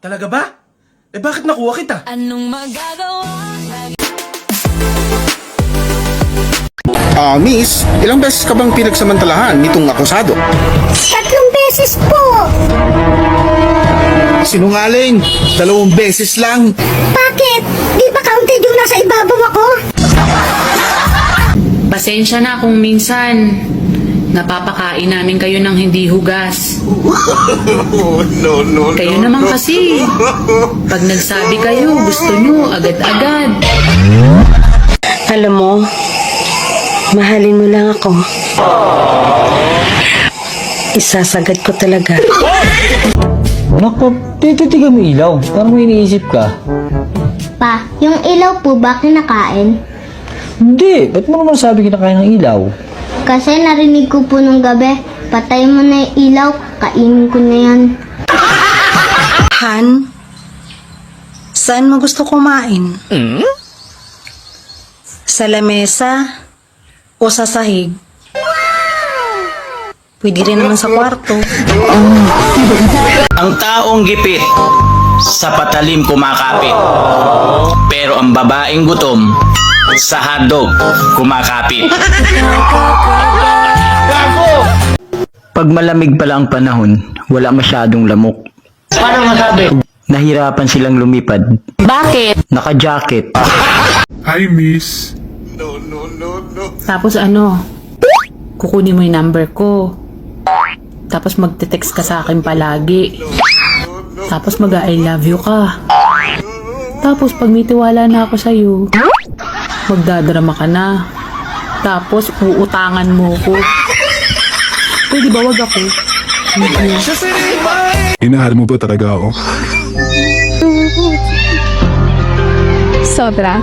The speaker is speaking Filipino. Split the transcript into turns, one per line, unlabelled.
Talaga ba? Eh bakit nakuha kita?
Anong magagawa?
Miss, ilang beses ka bang pinagsamantalahan nitong akusado?
3 beses po.
Sinungaling, 2 beses lang.
Bakit? Di ba counted yung nasa ibabaw ako?
Pasensya na kung minsan napapakain namin kayo ng hindi hugas. Kayo naman kasi, pag nagsabi kayo, gusto nyo agad-agad.
Alam mo, mahalin mo lang ako. Isasagad ko talaga.
Naku, titigan mo ilaw. Parang may iniisip ka.
Pa, yung ilaw po ba kinakain?
Hindi, ba't mo naman sabi kinakain ng ilaw?
Kasi narinig ko po nung gabi, patay mo na yung ilaw, kainin ko na yan.
Han, saan mo gusto kumain? Sa lamesa o sa sahig? Pwede rin naman sa kwarto.
Ang taong gipit, sa patalim kumakapit. Pero ang babaeng gutom, sa hotdog kumakapit. Pag malamig pala ang panahon, wala masyadong lamok.
Paano masabi?
Nahirapan silang lumipad.
Bakit?
Naka-jacket.
Hi, miss.
Tapos ano, kukunin mo yung number ko. Tapos magte-text ka sa akin palagi. Tapos mag-I love you ka. Tapos pag may tiwala na ako sa'yo, magdadrama ka na. Tapos uutangan mo ko. Pwede ba wag ako?
Inahal mo ba talaga ako?
Sobra.